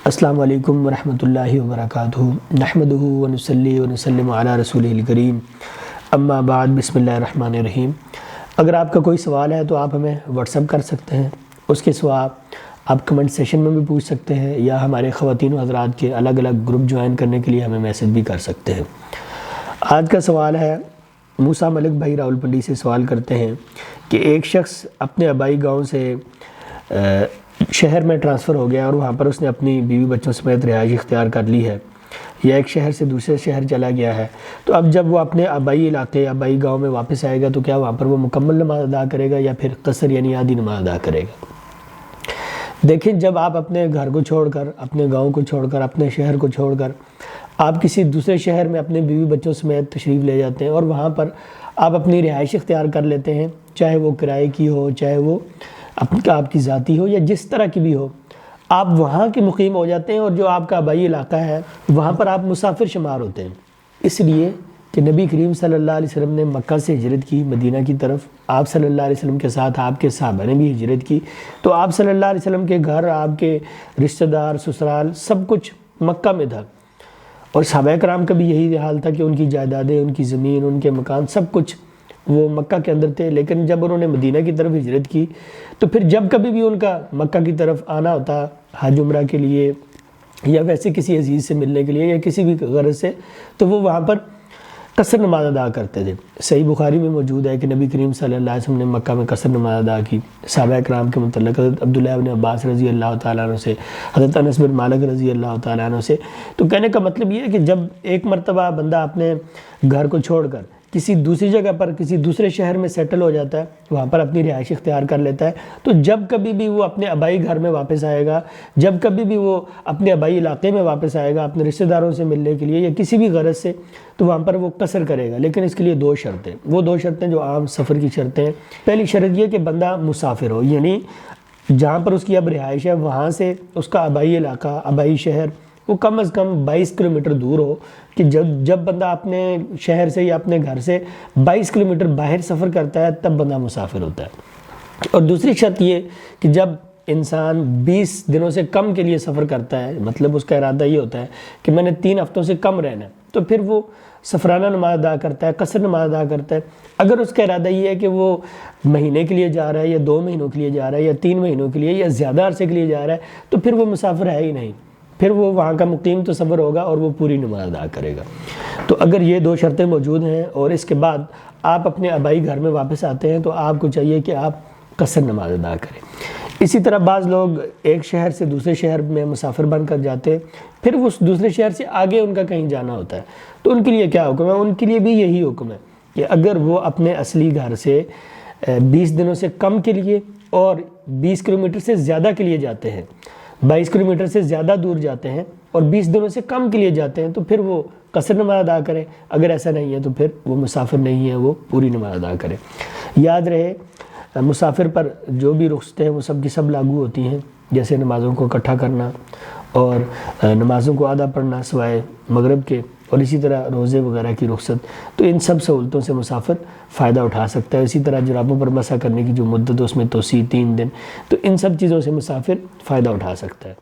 السلام علیکم ورحمۃ اللہ وبرکاتہ نحمدہ ونصلی ونسلم علی رسولہ الکریم اما بعد بسم اللہ الرحمن الرحیم۔ اگر آپ کا کوئی سوال ہے تو آپ ہمیں واٹس ایپ کر سکتے ہیں، اس کے سوا آپ کمنٹ سیشن میں بھی پوچھ سکتے ہیں یا ہمارے خواتین و حضرات کے الگ الگ گروپ جوائن کرنے کے لیے ہمیں میسج بھی کر سکتے ہیں۔ آج کا سوال ہے، موسیٰ ملک بھائی راولپنڈی سے سوال کرتے ہیں کہ ایک شخص اپنے آبائی گاؤں سے شہر میں ٹرانسفر ہو گیا اور وہاں پر اس نے اپنی بیوی بچوں سمیت رہائش اختیار کر لی ہے، یا ایک شہر سے دوسرے شہر چلا گیا ہے، تو اب جب وہ اپنے آبائی علاقے آبائی گاؤں میں واپس آئے گا تو کیا وہاں پر وہ مکمل نماز ادا کرے گا یا پھر قصر یعنی آدھی نماز ادا کرے گا؟ دیکھیں، جب آپ اپنے گھر کو چھوڑ کر، اپنے گاؤں کو چھوڑ کر، اپنے شہر کو چھوڑ کر آپ کسی دوسرے شہر میں اپنے بیوی بچوں سمیت تشریف لے جاتے ہیں اور وہاں پر آپ اپنی رہائش اختیار کر لیتے ہیں، چاہے وہ کرائے کی ہو، چاہے وہ آپ کی ذاتی ہو یا جس طرح کی بھی ہو، آپ وہاں کے مقیم ہو جاتے ہیں اور جو آپ کا آبائی علاقہ ہے وہاں پر آپ مسافر شمار ہوتے ہیں، اس لیے کہ نبی کریم صلی اللہ علیہ وسلم نے مکہ سے ہجرت کی مدینہ کی طرف، آپ صلی اللہ علیہ وسلم کے ساتھ آپ کے صحابہ نے بھی ہجرت کی، تو آپ صلی اللہ علیہ وسلم کے گھر، آپ کے رشتہ دار، سسرال سب کچھ مکہ میں تھا، اور صحابہ کرام کا بھی یہی حال تھا کہ ان کی جائیدادیں، ان کی زمین، ان کے مکان سب کچھ وہ مکہ کے اندر تھے۔ لیکن جب انہوں نے مدینہ کی طرف ہجرت کی تو پھر جب کبھی بھی ان کا مکہ کی طرف آنا ہوتا حج عمرہ کے لیے یا ویسے کسی عزیز سے ملنے کے لیے یا کسی بھی غرض سے، تو وہ وہاں پر قصر نماز ادا کرتے تھے۔ صحیح بخاری میں موجود ہے کہ نبی کریم صلی اللہ علیہ وسلم نے مکہ میں قصر نماز ادا کی۔ صحابہ کرام کے متعلق حضرت عبداللہ بن عباس رضی اللہ تعالیٰ عنہ سے، حضرت انس بن مالک رضی اللہ تعالیٰ عنہ سے، تو کہنے کا مطلب یہ ہے کہ جب ایک مرتبہ بندہ اپنے گھر کو چھوڑ کر کسی دوسری جگہ پر، کسی دوسرے شہر میں سیٹل ہو جاتا ہے، وہاں پر اپنی رہائش اختیار کر لیتا ہے، تو جب کبھی بھی وہ اپنے آبائی گھر میں واپس آئے گا، جب کبھی بھی وہ اپنے آبائی علاقے میں واپس آئے گا اپنے رشتہ داروں سے ملنے کے لیے یا کسی بھی غرض سے، تو وہاں پر وہ قصر کرے گا۔ لیکن اس کے لیے دو شرطیں، وہ دو شرطیں جو عام سفر کی شرطیں ہیں۔ پہلی شرط یہ کہ بندہ مسافر ہو، یعنی جہاں پر اس کی اب رہائش ہے وہاں سے اس کا آبائی علاقہ، آبائی شہر وہ کم از کم 22 کلومیٹر دور ہو، کہ جب بندہ اپنے شہر سے یا اپنے گھر سے 22 کلومیٹر باہر سفر کرتا ہے تب بندہ مسافر ہوتا ہے۔ اور دوسری شرط یہ کہ جب انسان 20 دنوں سے کم کے لیے سفر کرتا ہے، مطلب اس کا ارادہ یہ ہوتا ہے کہ میں نے 3 ہفتوں سے کم رہنا ہے، تو پھر وہ سفرانہ نماز ادا کرتا ہے، قصر نماز ادا کرتا ہے۔ اگر اس کا ارادہ یہ ہے کہ وہ مہینے کے لیے جا رہا ہے یا 2 مہینوں کے لیے جا رہا ہے یا 3 مہینوں کے لیے یا زیادہ عرصے کے لیے جا رہا ہے، تو پھر وہ مسافر ہے ہی نہیں، پھر وہ وہاں کا مقیم تصور ہوگا اور وہ پوری نماز ادا کرے گا۔ تو اگر یہ 2 شرطیں موجود ہیں اور اس کے بعد آپ اپنے آبائی گھر میں واپس آتے ہیں تو آپ کو چاہیے کہ آپ قصر نماز ادا کریں۔ اسی طرح بعض لوگ ایک شہر سے دوسرے شہر میں مسافر بن کر جاتے ہیں، پھر اس دوسرے شہر سے آگے ان کا کہیں جانا ہوتا ہے، تو ان کے لیے کیا حکم ہے؟ ان کے لیے بھی یہی حکم ہے کہ اگر وہ اپنے اصلی گھر سے 20 دنوں سے کم کے لیے اور 20 کلومیٹر سے زیادہ کے لیے جاتے ہیں، 22 کلومیٹر سے زیادہ دور جاتے ہیں اور 20 دنوں سے کم کے لیے جاتے ہیں، تو پھر وہ قصر نماز ادا کریں۔ اگر ایسا نہیں ہے تو پھر وہ مسافر نہیں ہے، وہ پوری نماز ادا کریں۔ یاد رہے، مسافر پر جو بھی رخصتیں ہیں وہ سب کی سب لاگو ہوتی ہیں، جیسے نمازوں کو اکٹھا کرنا اور نمازوں کو آدھا پڑھنا سوائے مغرب کے، اور اسی طرح روزے وغیرہ کی رخصت، تو ان سب سہولتوں سے مسافر فائدہ اٹھا سکتا ہے۔ اسی طرح جرابوں پر مسح کرنے کی جو مدت ہے اس میں توسیع 3 دن، تو ان سب چیزوں سے مسافر فائدہ اٹھا سکتا ہے۔